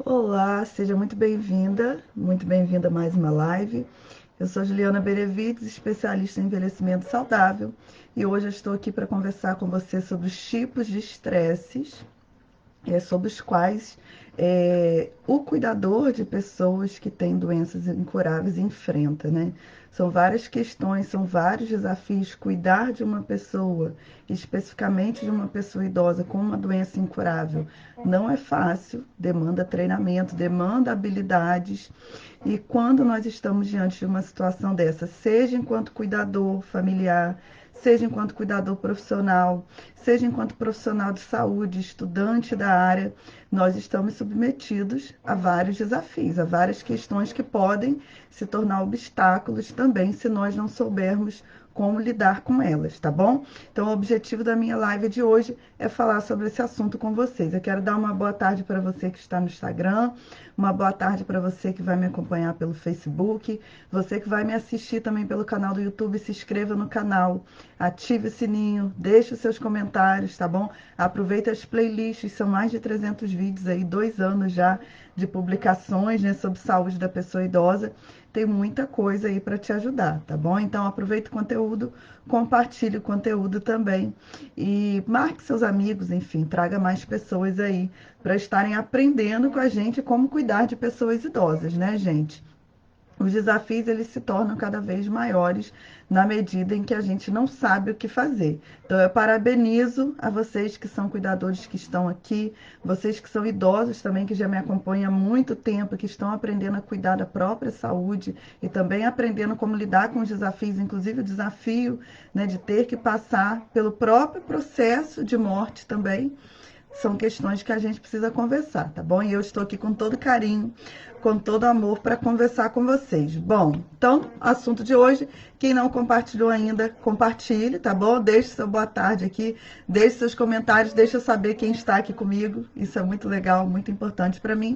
Olá, seja muito bem-vinda a mais uma live. Eu sou Juliana Berevides, especialista em envelhecimento saudável, e hoje eu estou aqui para conversar com você sobre os tipos de estresses sobre os quais o cuidador de pessoas que têm doenças incuráveis enfrenta, né? São várias questões, são vários desafios. Cuidar de uma pessoa, especificamente de uma pessoa idosa com uma doença incurável, não é fácil, demanda treinamento, demanda habilidades. E quando nós estamos diante de uma situação dessa, seja enquanto cuidador familiar, seja enquanto cuidador profissional, seja enquanto profissional de saúde, estudante da área, nós estamos submetidos a vários desafios, a várias questões que podem se tornar obstáculos também se nós não soubermos como lidar com elas, tá bom? Então, o objetivo da minha live de hoje é falar sobre esse assunto com vocês. Eu quero dar uma boa tarde para você que está no Instagram, uma boa tarde para você que vai me acompanhar pelo Facebook, você que vai me assistir também pelo canal do YouTube, se inscreva no canal, ative o sininho, deixe os seus comentários, tá bom? Aproveita as playlists, são mais de 300 vídeos aí, 2 anos já de publicações, né, sobre saúde da pessoa idosa. Tem muita coisa aí para te ajudar, tá bom? Então aproveita o conteúdo, compartilhe o conteúdo também e marque seus amigos, enfim, traga mais pessoas aí para estarem aprendendo com a gente como cuidar de pessoas idosas, né, gente? Os desafios eles se tornam cada vez maiores na medida em que a gente não sabe o que fazer. Então, eu parabenizo a vocês que são cuidadores que estão aqui, vocês que são idosos também, que já me acompanham há muito tempo, que estão aprendendo a cuidar da própria saúde e também aprendendo como lidar com os desafios, inclusive o desafio, né, de ter que passar pelo próprio processo de morte também. São questões que a gente precisa conversar, tá bom? E eu estou aqui com todo carinho, com todo amor para conversar com vocês. Bom, então, assunto de hoje, quem não compartilhou ainda, compartilhe, tá bom? Deixe seu boa tarde aqui, deixe seus comentários, deixe eu saber quem está aqui comigo. Isso é muito legal, muito importante para mim.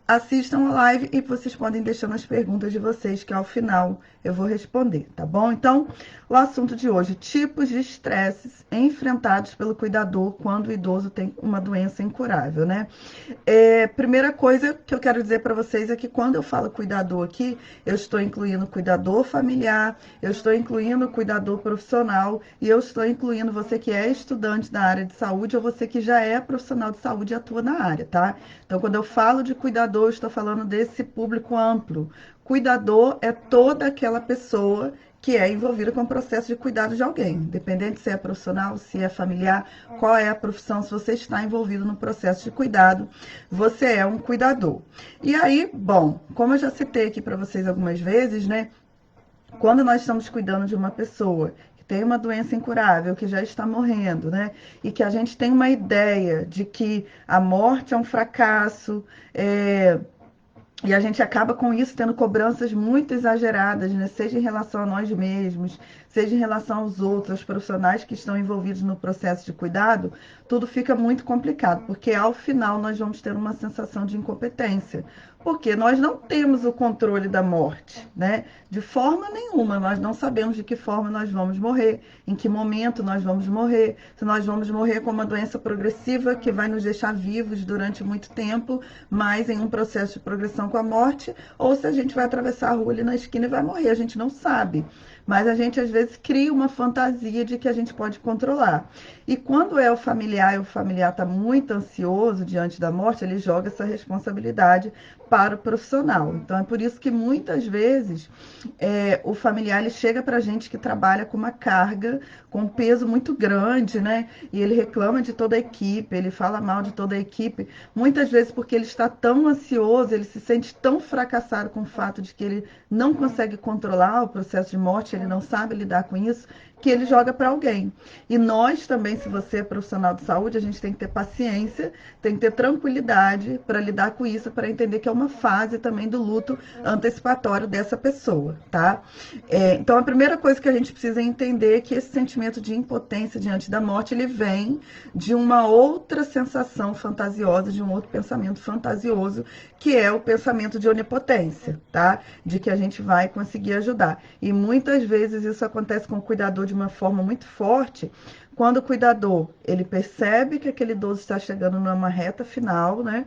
Assistam a live e vocês podem deixar as perguntas de vocês, que ao final eu vou responder, tá bom? Então, o assunto de hoje, tipos de estresses enfrentados pelo cuidador quando o idoso tem uma doença incurável, né? Primeira coisa que eu quero dizer para vocês é que quando eu falo cuidador aqui, eu estou incluindo cuidador familiar, eu estou incluindo cuidador profissional e eu estou incluindo você que é estudante da área de saúde ou você que já é profissional de saúde e atua na área, tá? Então, quando eu falo de cuidador, eu estou falando desse público amplo. Cuidador é toda aquela pessoa que é envolvida com o processo de cuidado de alguém, independente se é profissional, se é familiar, qual é a profissão, se você está envolvido no processo de cuidado, você é um cuidador. E aí, bom, como eu já citei aqui para vocês algumas vezes, né? Quando nós estamos cuidando de uma pessoa que tem uma doença incurável, que já está morrendo, né? E que a gente tem uma ideia de que a morte é um fracasso, e a gente acaba com isso tendo cobranças muito exageradas, né? Seja em relação a nós mesmos, seja em relação aos outros profissionais que estão envolvidos no processo de cuidado, tudo fica muito complicado, porque ao final nós vamos ter uma sensação de incompetência, porque nós não temos o controle da morte, né? De forma nenhuma, nós não sabemos de que forma nós vamos morrer, em que momento nós vamos morrer, se nós vamos morrer com uma doença progressiva que vai nos deixar vivos durante muito tempo, mas em um processo de progressão com a morte, ou se a gente vai atravessar a rua ali na esquina e vai morrer, a gente não sabe. Mas a gente às vezes cria uma fantasia de que a gente pode controlar. E quando é o familiar e o familiar está muito ansioso diante da morte, ele joga essa responsabilidade para o profissional. Então é por isso que muitas vezes o familiar ele chega para a gente que trabalha com uma carga, com um peso muito grande, né? E ele reclama de toda a equipe, ele fala mal de toda a equipe, muitas vezes porque ele está tão ansioso, ele se sente tão fracassado com o fato de que ele não consegue controlar o processo de morte, ele não sabe lidar com isso, que ele joga para alguém. E nós também, se você é profissional de saúde, a gente tem que ter paciência, tem que ter tranquilidade para lidar com isso, para entender que é uma fase também do luto antecipatório dessa pessoa, tá? Então, a primeira coisa que a gente precisa entender é que esse sentimento de impotência diante da morte, ele vem de uma outra sensação fantasiosa, de um outro pensamento fantasioso, que é o pensamento de onipotência, tá? De que a gente vai conseguir ajudar. E muitas vezes isso acontece com o cuidador de uma forma muito forte, quando o cuidador, ele percebe que aquele idoso está chegando numa reta final, né?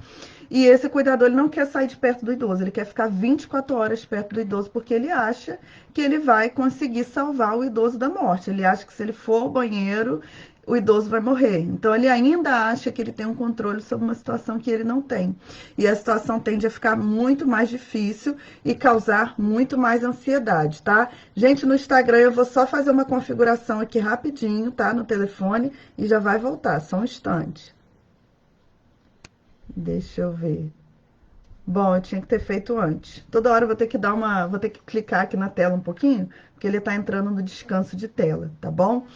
E esse cuidador ele não quer sair de perto do idoso, ele quer ficar 24 horas perto do idoso, porque ele acha que ele vai conseguir salvar o idoso da morte. Ele acha que se ele for ao banheiro, o idoso vai morrer. Então, ele ainda acha que ele tem um controle sobre uma situação que ele não tem. E a situação tende a ficar muito mais difícil e causar muito mais ansiedade, tá? Gente, no Instagram eu vou só fazer uma configuração aqui rapidinho, tá? No telefone e já vai voltar, só um instante. Deixa eu ver. Bom, eu tinha que ter feito antes. Toda hora eu vou ter que vou ter que clicar aqui na tela um pouquinho, porque ele está entrando no descanso de tela, tá bom?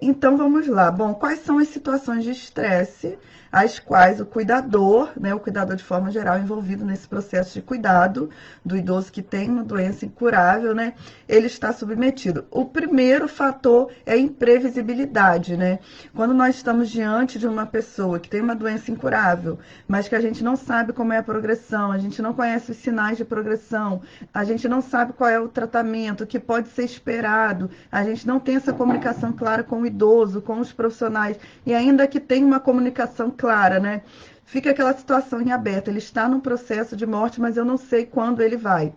Então vamos lá. Bom, quais são as situações de estresse às quais o cuidador, né, o cuidador de forma geral envolvido nesse processo de cuidado do idoso que tem uma doença incurável, né, ele está submetido? O primeiro fator é a imprevisibilidade, né? Quando nós estamos diante de uma pessoa que tem uma doença incurável, mas que a gente não sabe como é a progressão, a gente não conhece os sinais de progressão, a gente não sabe qual é o tratamento, o que pode ser esperado, a gente não tem essa comunicação clara com o idoso, com os profissionais, e ainda que tenha uma comunicação clara, né? Fica aquela situação em aberto, ele está num processo de morte, mas eu não sei quando ele vai.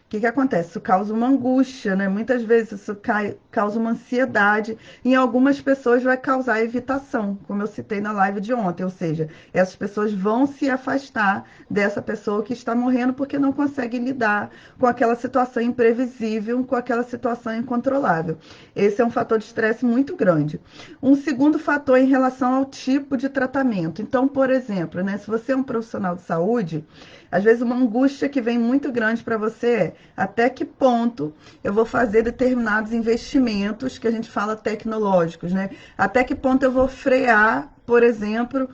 O que acontece? Isso causa uma angústia, né? Muitas vezes isso causa uma ansiedade. Em algumas pessoas vai causar evitação, como eu citei na live de ontem. Ou seja, essas pessoas vão se afastar dessa pessoa que está morrendo porque não conseguem lidar com aquela situação imprevisível, com aquela situação incontrolável. Esse é um fator de estresse muito grande. Um segundo fator é em relação ao tipo de tratamento. Então, por exemplo, né, se você é um profissional de saúde, às vezes uma angústia que vem muito grande para você é até que ponto eu vou fazer determinados investimentos que a gente fala tecnológicos, né? Até que ponto eu vou frear, por exemplo,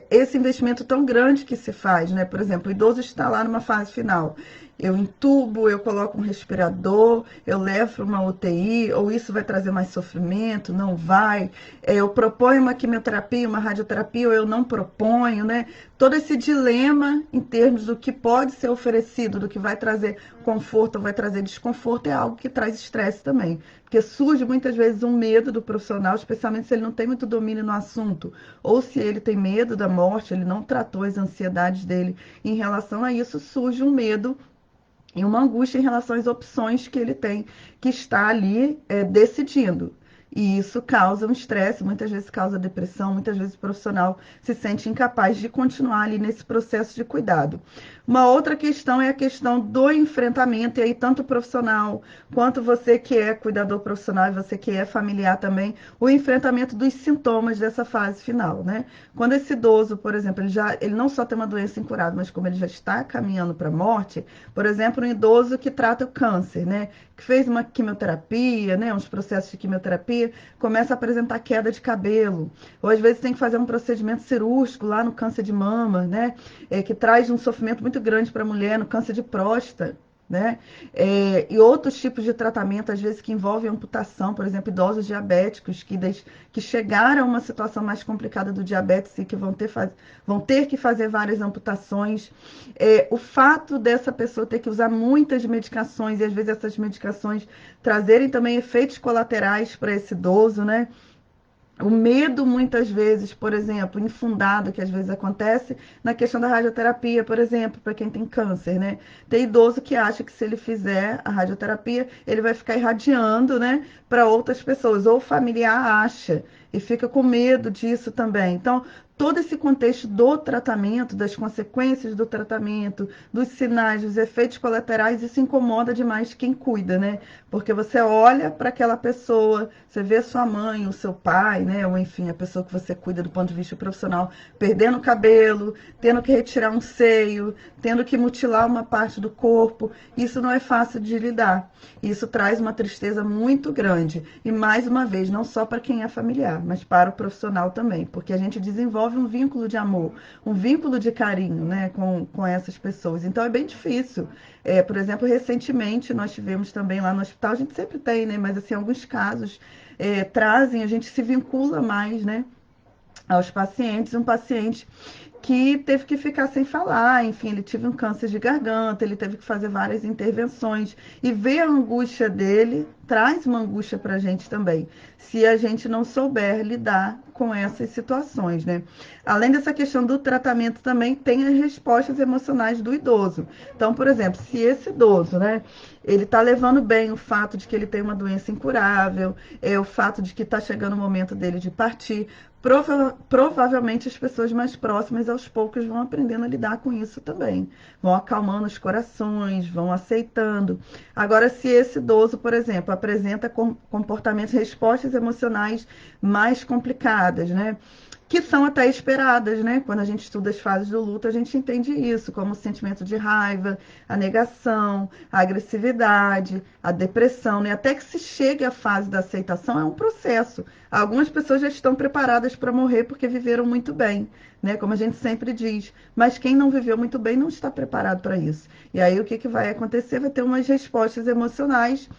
esse investimento tão grande que se faz, né? Por exemplo, o idoso está lá numa fase final. Eu entubo, eu coloco um respirador, eu levo para uma UTI, ou isso vai trazer mais sofrimento, não vai. Eu proponho uma quimioterapia, uma radioterapia, ou eu não proponho, né? Todo esse dilema em termos do que pode ser oferecido, do que vai trazer conforto ou vai trazer desconforto, é algo que traz estresse também. Porque surge muitas vezes um medo do profissional, especialmente se ele não tem muito domínio no assunto, ou se ele tem medo da morte, ele não tratou as ansiedades dele em relação a isso, surge um medo e uma angústia em relação às opções que ele tem, que está ali decidindo. E isso causa um estresse, muitas vezes causa depressão, muitas vezes o profissional se sente incapaz de continuar ali nesse processo de cuidado. Uma outra questão é a questão do enfrentamento, e aí tanto o profissional quanto você que é cuidador profissional e você que é familiar também, o enfrentamento dos sintomas dessa fase final, né? Quando esse idoso, por exemplo, ele não só tem uma doença incurável, mas como ele já está caminhando para a morte, por exemplo, um idoso que trata o câncer, né? Que fez uma quimioterapia, né? Uns processos de quimioterapia, começa a apresentar queda de cabelo, ou às vezes tem que fazer um procedimento cirúrgico lá no câncer de mama, né? Que traz um sofrimento muito grande para a mulher, no câncer de próstata, né? E outros tipos de tratamento, às vezes que envolvem amputação, por exemplo, idosos diabéticos que chegaram a uma situação mais complicada do diabetes e que vão ter que fazer várias amputações. O fato dessa pessoa ter que usar muitas medicações e às vezes essas medicações trazerem também efeitos colaterais para esse idoso, né? O medo, muitas vezes, por exemplo, infundado, que às vezes acontece na questão da radioterapia, por exemplo, para quem tem câncer, né? Tem idoso que acha que se ele fizer a radioterapia, ele vai ficar irradiando, né, para outras pessoas, ou o familiar acha e fica com medo disso também. Então, todo esse contexto do tratamento, das consequências do tratamento, dos sinais, dos efeitos colaterais, isso incomoda demais quem cuida, né? Porque você olha para aquela pessoa, você vê a sua mãe, o seu pai, né? Ou enfim, a pessoa que você cuida do ponto de vista profissional, perdendo o cabelo, tendo que retirar um seio, tendo que mutilar uma parte do corpo. Isso não é fácil de lidar. Isso traz uma tristeza muito grande. E mais uma vez, não só para quem é familiar, mas para o profissional também, porque a gente desenvolve um vínculo de amor, um vínculo de carinho, né, com essas pessoas. Então é bem difícil. Por exemplo, recentemente nós tivemos também lá no hospital, a gente sempre tem, né, mas assim, alguns casos trazem, a gente se vincula mais, né, aos pacientes, um paciente que teve que ficar sem falar, enfim, ele teve um câncer de garganta, ele teve que fazer várias intervenções, e ver a angústia dele traz uma angústia para a gente também, se a gente não souber lidar com essas situações, né? Além dessa questão do tratamento, também tem as respostas emocionais do idoso. Então, por exemplo, se esse idoso, né, ele está levando bem o fato de que ele tem uma doença incurável, o fato de que está chegando o momento dele de partir, provavelmente as pessoas mais próximas aos poucos vão aprendendo a lidar com isso também. Vão acalmando os corações, vão aceitando. Agora, se esse idoso, por exemplo, apresenta comportamentos, respostas emocionais mais complicadas, né? Que são até esperadas, né? Quando a gente estuda as fases do luto, a gente entende isso, como o sentimento de raiva, a negação, a agressividade, a depressão, né? Até que se chegue à fase da aceitação, é um processo. Algumas pessoas já estão preparadas para morrer porque viveram muito bem, né? Como a gente sempre diz. Mas quem não viveu muito bem não está preparado para isso. E aí o que vai acontecer? Vai ter umas respostas emocionais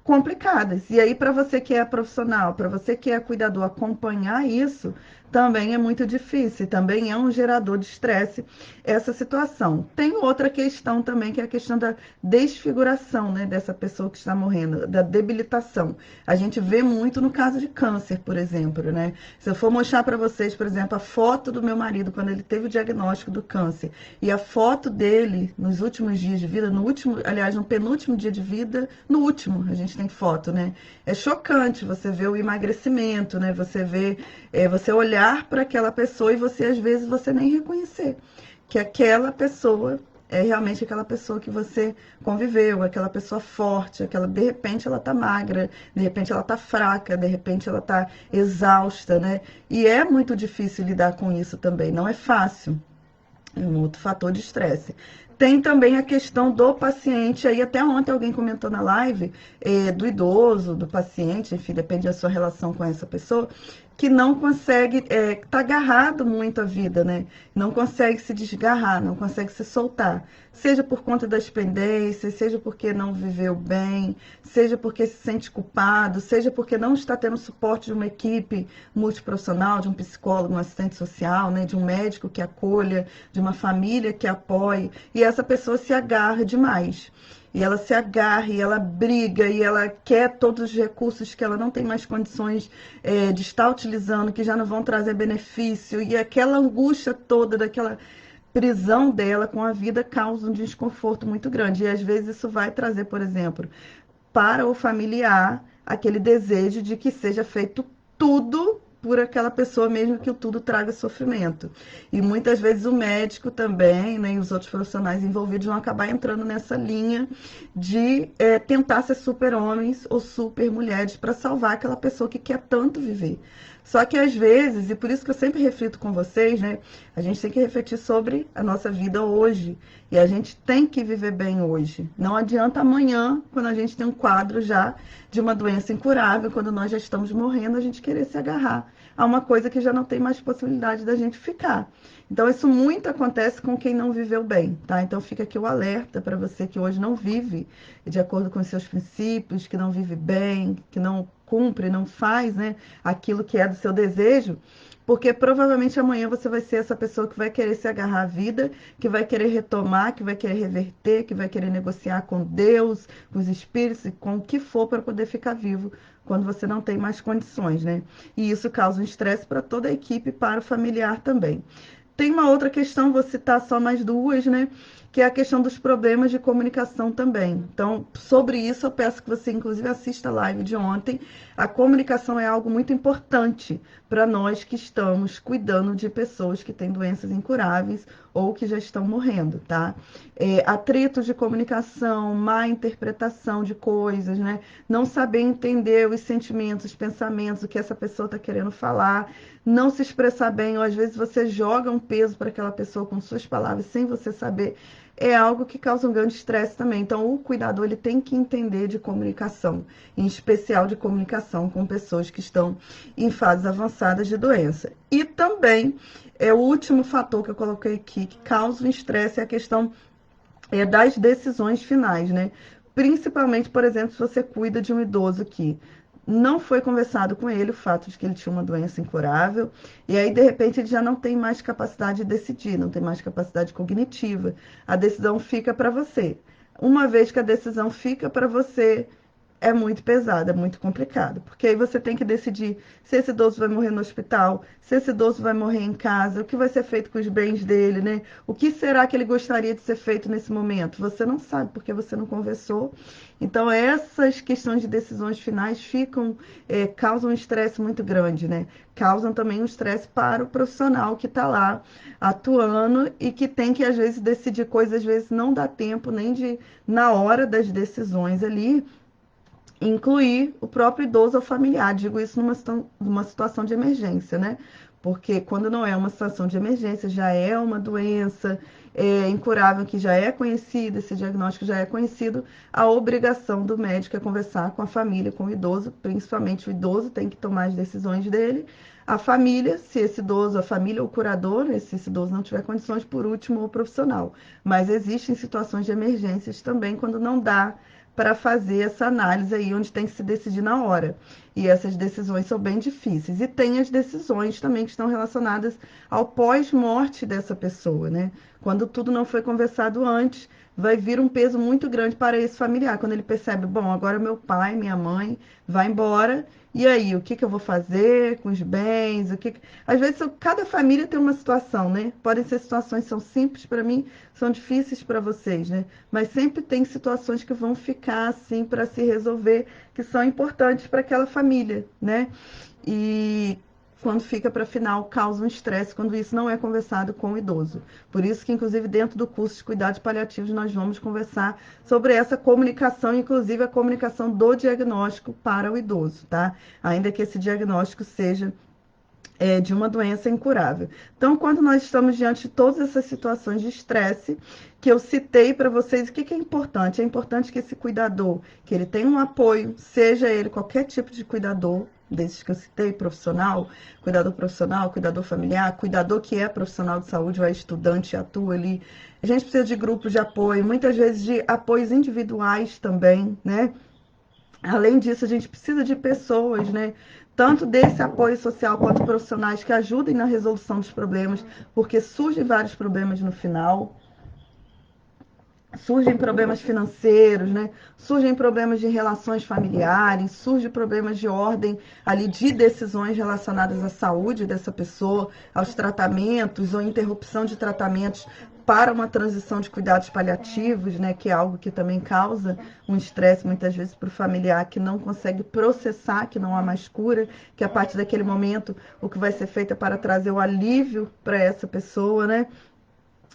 complicadas. E aí, para você que é profissional, para você que é cuidador, acompanhar isso também é muito difícil, também é um gerador de estresse essa situação. Tem outra questão também, que é a questão da desfiguração, né, dessa pessoa que está morrendo, da debilitação. A gente vê muito no caso de câncer, por exemplo, né? Se eu for mostrar para vocês, por exemplo, a foto do meu marido quando ele teve o diagnóstico do câncer e a foto dele nos últimos dias de vida, no último, aliás, no penúltimo dia de vida, no último, a gente tem foto, né? É chocante você ver o emagrecimento, né? Você ver, você olhar para aquela pessoa e você, às vezes, você nem reconhecer que aquela pessoa é realmente aquela pessoa que você conviveu, aquela pessoa forte, aquela, de repente ela tá magra, de repente ela tá fraca, de repente ela tá exausta, né? E é muito difícil lidar com isso também, não é fácil. É um outro fator de estresse. Tem também a questão do paciente, aí até ontem alguém comentou na live, do idoso, do paciente, enfim, depende da sua relação com essa pessoa, que não consegue, tá agarrado muito à vida, né? Não consegue se desgarrar, não consegue se soltar. Seja por conta das pendências, seja porque não viveu bem, seja porque se sente culpado, seja porque não está tendo suporte de uma equipe multiprofissional, de um psicólogo, um assistente social, né? De um médico que acolha, de uma família que apoie, e essa pessoa se agarra demais. E ela se agarra, e ela briga, e ela quer todos os recursos que ela não tem mais condições de estar utilizando, que já não vão trazer benefício, e aquela angústia toda daquela prisão dela com a vida causa um desconforto muito grande. E às vezes isso vai trazer, por exemplo, para o familiar, aquele desejo de que seja feito tudo por aquela pessoa, mesmo que o tudo traga sofrimento. E muitas vezes o médico também, né, e os outros profissionais envolvidos vão acabar entrando nessa linha de tentar ser super-homens ou super-mulheres para salvar aquela pessoa que quer tanto viver. Só que às vezes, e por isso que eu sempre reflito com vocês, né, a gente tem que refletir sobre a nossa vida hoje. E a gente tem que viver bem hoje. Não adianta amanhã, quando a gente tem um quadro já de uma doença incurável, quando nós já estamos morrendo, a gente querer se agarrar a uma coisa que já não tem mais possibilidade da gente ficar. Então, isso muito acontece com quem não viveu bem, tá? Então, fica aqui o alerta para você que hoje não vive de acordo com os seus princípios, que não vive bem, que não cumpre, não faz, né, aquilo que é do seu desejo, porque provavelmente amanhã você vai ser essa pessoa que vai querer se agarrar à vida, que vai querer retomar, que vai querer reverter, que vai querer negociar com Deus, com os espíritos e com o que for para poder ficar vivo quando você não tem mais condições, né? E isso causa um estresse para toda a equipe e para o familiar também. Tem uma outra questão, vou citar só mais duas, né? Que é a questão dos problemas de comunicação também. Então, sobre isso, eu peço que você, inclusive, assista a live de ontem. A comunicação é algo muito importante para nós que estamos cuidando de pessoas que têm doenças incuráveis ou que já estão morrendo, tá? Atritos de comunicação, má interpretação de coisas, né? Não saber entender os sentimentos, os pensamentos, o que essa pessoa está querendo falar, não se expressar bem, ou às vezes você joga um peso para aquela pessoa com suas palavras sem você saber, é algo que causa um grande estresse também. Então, o cuidador ele tem que entender de comunicação, em especial de comunicação com pessoas que estão em fases avançadas de doença. E também, o último fator que eu coloquei aqui, que causa um estresse, é a questão das decisões finais, né? Principalmente, por exemplo, se você cuida de um idoso que não foi conversado com ele o fato de que ele tinha uma doença incurável, e aí, de repente, ele já não tem mais capacidade de decidir, não tem mais capacidade cognitiva. A decisão fica para você. Uma vez que a decisão fica para você, é muito pesado, é muito complicado, porque aí você tem que decidir se esse idoso vai morrer no hospital, se esse idoso vai morrer em casa, o que vai ser feito com os bens dele, né? O que será que ele gostaria de ser feito nesse momento? Você não sabe, porque você não conversou. Então, essas questões de decisões finais causam um estresse muito grande, né? Causam também um estresse para o profissional que está lá atuando e que tem que, às vezes, decidir coisas, às vezes não dá tempo nem de, na hora das decisões ali, incluir o próprio idoso ou familiar. Digo isso numa situação de emergência, né? Porque quando não é uma situação de emergência, já é uma doença incurável que já é conhecida, esse diagnóstico já é conhecido, a obrigação do médico é conversar com a família, com o idoso, principalmente o idoso tem que tomar as decisões dele. A família, se esse idoso, a família ou o curador, né, se esse idoso não tiver condições, por último, o profissional. Mas existem situações de emergências também, quando não dá para fazer essa análise aí, onde tem que se decidir na hora. E essas decisões são bem difíceis. E tem as decisões também que estão relacionadas ao pós-morte dessa pessoa, né? Quando tudo não foi conversado antes, vai vir um peso muito grande para esse familiar. Quando ele percebe, bom, agora meu pai, minha mãe vai embora, e aí, o que eu vou fazer com os bens? Às vezes, cada família tem uma situação, né? Podem ser situações que são simples para mim, são difíceis para vocês, né? Mas sempre tem situações que vão ficar assim para se resolver, que são importantes para aquela família, né? E quando fica para final, causa um estresse quando isso não é conversado com o idoso. Por isso que, inclusive, dentro do curso de cuidados paliativos, nós vamos conversar sobre essa comunicação, inclusive a comunicação do diagnóstico para o idoso, tá? Ainda que esse diagnóstico seja de uma doença incurável. Então, quando nós estamos diante de todas essas situações de estresse que eu citei para vocês, o que é importante? É importante que esse cuidador, que ele tenha um apoio, seja ele qualquer tipo de cuidador, desses que eu citei, profissional, cuidador familiar, cuidador que é profissional de saúde, ou é estudante e atua ali. A gente precisa de grupos de apoio, muitas vezes de apoios individuais também, né? Além disso, a gente precisa de pessoas, né? Tanto desse apoio social quanto profissionais que ajudem na resolução dos problemas, porque surgem vários problemas no final. Surgem problemas financeiros, né? Surgem problemas de relações familiares, surgem problemas de ordem ali de decisões relacionadas à saúde dessa pessoa, aos tratamentos ou interrupção de tratamentos para uma transição de cuidados paliativos, né, que é algo que também causa um estresse muitas vezes para o familiar que não consegue processar que não há mais cura, que a partir daquele momento o que vai ser feito é para trazer o alívio para essa pessoa, né?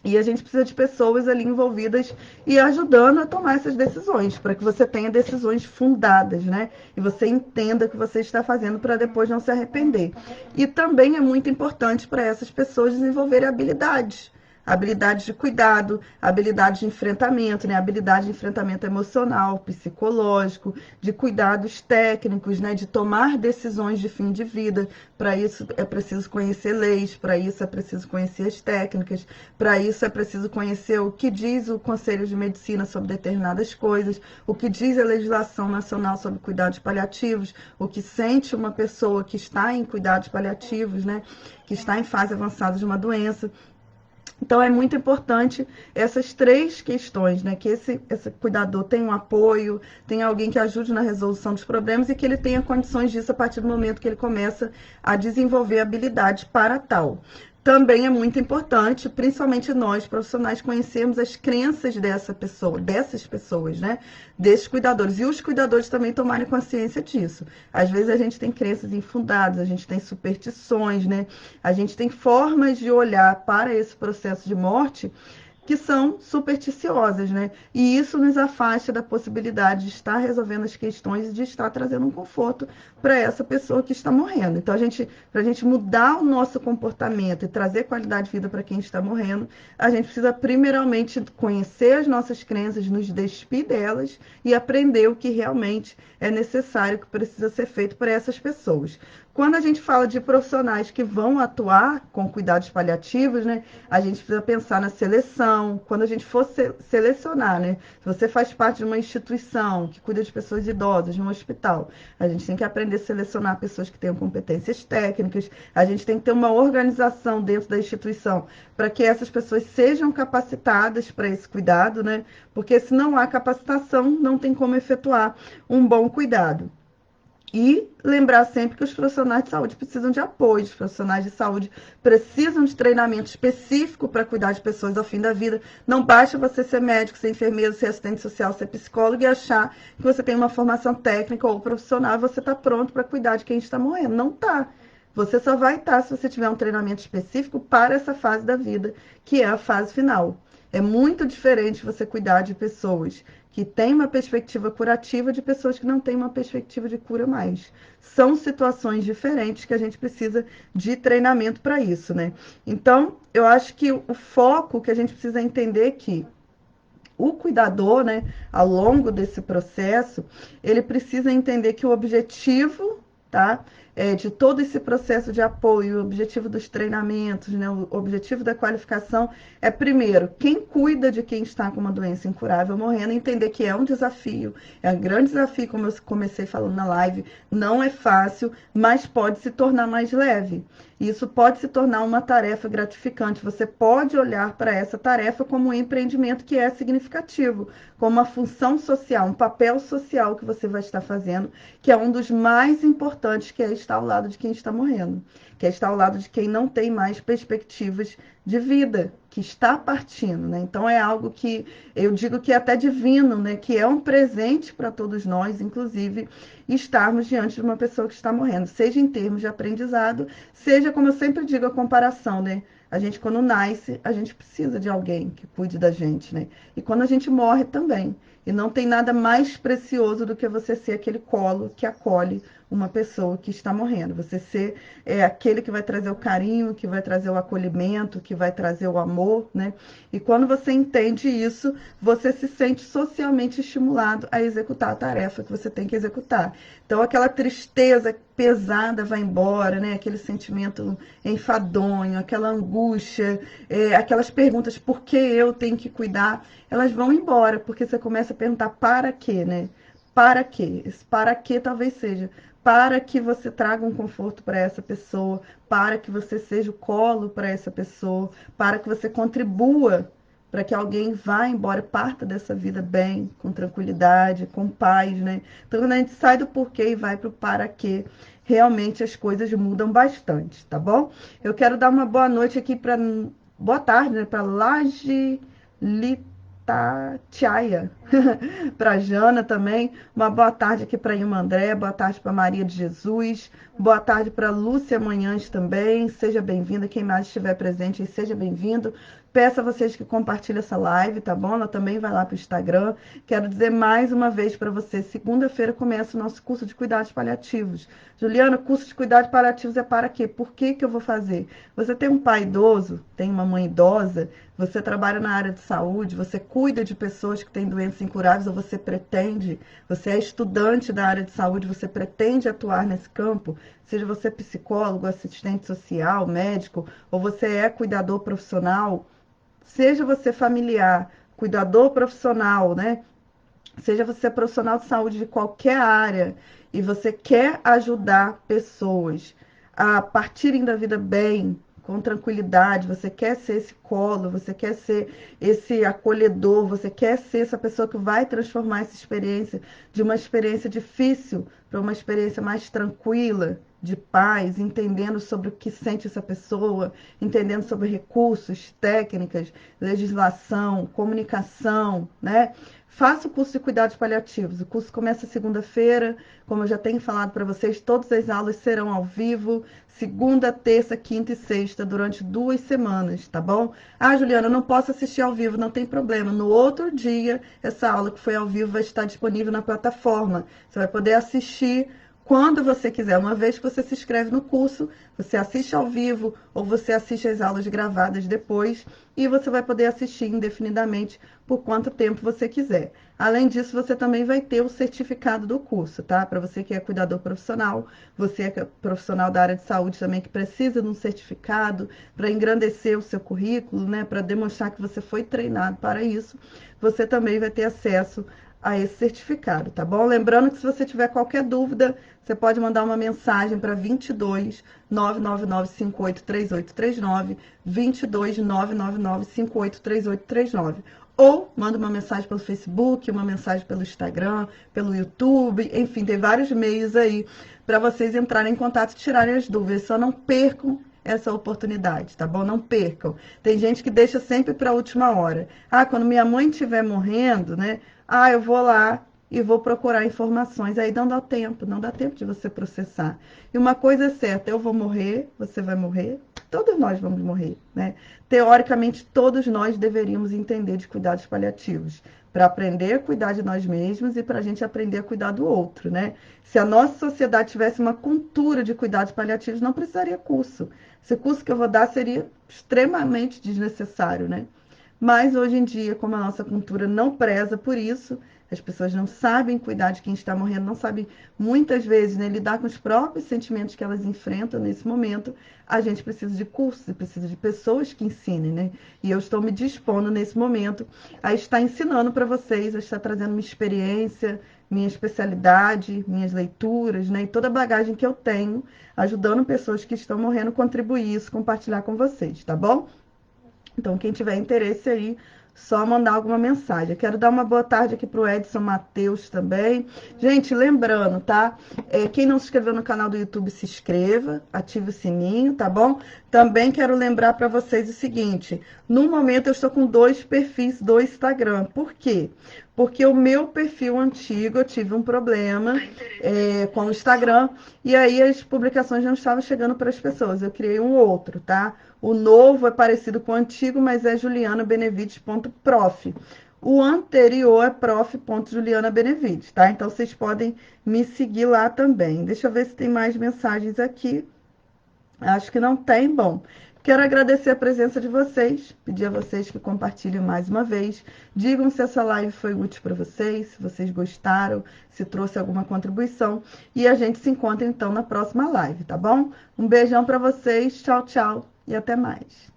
E a gente precisa de pessoas ali envolvidas e ajudando a tomar essas decisões, para que você tenha decisões fundadas, né? E você entenda o que você está fazendo para depois não se arrepender. E também é muito importante para essas pessoas desenvolverem habilidades. Habilidades de cuidado, habilidades de enfrentamento, né? Habilidade de enfrentamento emocional, psicológico, de cuidados técnicos, né? De tomar decisões de fim de vida. Para isso é preciso conhecer leis, para isso é preciso conhecer as técnicas, para isso é preciso conhecer o que diz o Conselho de Medicina sobre determinadas coisas, o que diz a legislação nacional sobre cuidados paliativos, o que sente uma pessoa que está em cuidados paliativos, né? Que está em fase avançada de uma doença. Então, é muito importante essas três questões, né? Que esse cuidador tenha um apoio, tenha alguém que ajude na resolução dos problemas e que ele tenha condições disso a partir do momento que ele começa a desenvolver habilidades para tal. Também é muito importante, principalmente nós, profissionais, conhecermos as crenças dessas pessoas, né? Desses cuidadores. E os cuidadores também tomarem consciência disso. Às vezes a gente tem crenças infundadas, a gente tem superstições, né? A gente tem formas de olhar para esse processo de morte que são supersticiosas, né? E isso nos afasta da possibilidade de estar resolvendo as questões e de estar trazendo um conforto para essa pessoa que está morrendo. Então, para a gente mudar o nosso comportamento e trazer qualidade de vida para quem está morrendo, a gente precisa primeiramente conhecer as nossas crenças, nos despir delas e aprender o que realmente é necessário, que precisa ser feito para essas pessoas. Quando a gente fala de profissionais que vão atuar com cuidados paliativos, né, a gente precisa pensar na seleção. Quando a gente for selecionar, né, se você faz parte de uma instituição que cuida de pessoas idosas, de um hospital, a gente tem que aprender a selecionar pessoas que tenham competências técnicas, a gente tem que ter uma organização dentro da instituição para que essas pessoas sejam capacitadas para esse cuidado, né, porque se não há capacitação, não tem como efetuar um bom cuidado. E lembrar sempre que os profissionais de saúde precisam de apoio, os profissionais de saúde precisam de treinamento específico para cuidar de pessoas ao fim da vida. Não basta você ser médico, ser enfermeiro, ser assistente social, ser psicólogo e achar que você tem uma formação técnica ou profissional e você está pronto para cuidar de quem está morrendo. Não está. Você só vai estar se você tiver um treinamento específico para essa fase da vida, que é a fase final. É muito diferente você cuidar de pessoas que têm uma perspectiva curativa de pessoas que não têm uma perspectiva de cura mais. São situações diferentes que a gente precisa de treinamento para isso, né? Então, eu acho que o foco que a gente precisa entender é que o cuidador, né, ao longo desse processo, ele precisa entender que o objetivo, tá, de todo esse processo de apoio, o objetivo dos treinamentos, né, o objetivo da qualificação é, primeiro, quem cuida de quem está com uma doença incurável morrendo, entender que é um desafio, é um grande desafio, como eu comecei falando na live, não é fácil, mas pode se tornar mais leve. Isso pode se tornar uma tarefa gratificante. Você pode olhar para essa tarefa como um empreendimento que é significativo, como uma função social, um papel social que você vai estar fazendo, que é um dos mais importantes, que é estar ao lado de quem está morrendo, que é estar ao lado de quem não tem mais perspectivas de vida, que está partindo, né? Então é algo que eu digo que é até divino, né? Que é um presente para todos nós, inclusive, estarmos diante de uma pessoa que está morrendo, seja em termos de aprendizado, seja, como eu sempre digo, a comparação, né? A gente, quando nasce, a gente precisa de alguém que cuide da gente, né? E quando a gente morre também. E não tem nada mais precioso do que você ser aquele colo que acolhe uma pessoa que está morrendo. Você ser aquele que vai trazer o carinho, que vai trazer o acolhimento, que vai trazer o amor, né? E quando você entende isso, você se sente socialmente estimulado a executar a tarefa que você tem que executar. Então, aquela tristeza pesada vai embora, né? Aquele sentimento enfadonho, aquela angústia, aquelas perguntas, por que eu tenho que cuidar? Elas vão embora, porque você começa a perguntar para quê, né? Para quê? Esse para quê talvez seja para que você traga um conforto para essa pessoa, para que você seja o colo para essa pessoa, para que você contribua para que alguém vá embora, parta dessa vida bem, com tranquilidade, com paz, né? Então, quando a gente sai do porquê e vai para o para quê, realmente as coisas mudam bastante, tá bom? Eu quero dar uma boa noite aqui para... Boa tarde, né? Para Laje Litatiaia, para Jana também, uma boa tarde aqui para Ilma André, boa tarde para Maria de Jesus, boa tarde para Lúcia Manhães também, seja bem-vinda, quem mais estiver presente aí, seja bem-vindo. Peço a vocês que compartilhem essa live, tá bom? Ela também vai lá para o Instagram. Quero dizer mais uma vez para você, segunda-feira começa o nosso curso de cuidados paliativos. Juliana, o curso de cuidados paliativos é para quê? Por que que eu vou fazer? Você tem um pai idoso, tem uma mãe idosa, você trabalha na área de saúde, você cuida de pessoas que têm doenças incuráveis ou você pretende, você é estudante da área de saúde, você pretende atuar nesse campo, seja você psicólogo, assistente social, médico, ou você é cuidador profissional, seja você familiar, cuidador profissional, né? Seja você profissional de saúde de qualquer área e você quer ajudar pessoas a partirem da vida bem, com tranquilidade, você quer ser esse colo, você quer ser esse acolhedor, você quer ser essa pessoa que vai transformar essa experiência de uma experiência difícil para uma experiência mais tranquila, de paz, entendendo sobre o que sente essa pessoa, entendendo sobre recursos, técnicas, legislação, comunicação, né? Faça o curso de cuidados paliativos. O curso começa segunda-feira, como eu já tenho falado para vocês, todas as aulas serão ao vivo, segunda, terça, quinta e sexta, durante 2 semanas, tá bom? Ah, Juliana, eu não posso assistir ao vivo, não tem problema. No outro dia, essa aula que foi ao vivo vai estar disponível na plataforma. Você vai poder assistir quando você quiser. Uma vez que você se inscreve no curso, você assiste ao vivo ou você assiste as aulas gravadas depois e você vai poder assistir indefinidamente por quanto tempo você quiser. Além disso, você também vai ter o certificado do curso, tá? Para você que é cuidador profissional, você é profissional da área de saúde também que precisa de um certificado para engrandecer o seu currículo, né? Para demonstrar que você foi treinado para isso, você também vai ter acesso a esse certificado, tá bom? Lembrando que se você tiver qualquer dúvida, você pode mandar uma mensagem para 22 999 583839, 22 999 583839. Ou manda uma mensagem pelo Facebook, uma mensagem pelo Instagram, pelo YouTube, enfim, tem vários meios aí para vocês entrarem em contato e tirarem as dúvidas. Só não percam essa oportunidade, tá bom? Não percam. Tem gente que deixa sempre para a última hora. Ah, quando minha mãe estiver morrendo, né? Ah, eu vou lá e vou procurar informações. Aí não dá tempo de você processar. E uma coisa é certa, eu vou morrer, você vai morrer, todos nós vamos morrer, né? Teoricamente, todos nós deveríamos entender de cuidados paliativos, para aprender a cuidar de nós mesmos e para a gente aprender a cuidar do outro, né? Se a nossa sociedade tivesse uma cultura de cuidados paliativos, não precisaria curso. Esse curso que eu vou dar seria extremamente desnecessário, né? Mas hoje em dia, como a nossa cultura não preza por isso, as pessoas não sabem cuidar de quem está morrendo, não sabem muitas vezes, né, lidar com os próprios sentimentos que elas enfrentam nesse momento. A gente precisa de cursos e precisa de pessoas que ensinem, né? E eu estou me dispondo nesse momento a estar ensinando para vocês, a estar trazendo minha experiência, minha especialidade, minhas leituras, né, e toda a bagagem que eu tenho, ajudando pessoas que estão morrendo, contribuir isso, compartilhar com vocês, tá bom? Então, quem tiver interesse aí, só mandar alguma mensagem. Eu quero dar uma boa tarde aqui pro Edson Matheus também. Gente, lembrando, tá? Quem não se inscreveu no canal do YouTube, se inscreva, ative o sininho, tá bom? Também quero lembrar para vocês o seguinte: no momento eu estou com 2 perfis do Instagram. Por quê? Porque o meu perfil antigo, eu tive um problema com o Instagram, e aí as publicações não estavam chegando para as pessoas. Eu criei um outro, tá? O novo é parecido com o antigo, mas é julianabenevides.prof. O anterior é prof.julianabenevides, tá? Então, vocês podem me seguir lá também. Deixa eu ver se tem mais mensagens aqui. Acho que não tem. Bom, quero agradecer a presença de vocês, pedir a vocês que compartilhem mais uma vez. Digam se essa live foi útil para vocês, se vocês gostaram, se trouxe alguma contribuição. E a gente se encontra, então, na próxima live, tá bom? Um beijão para vocês, tchau, tchau e até mais.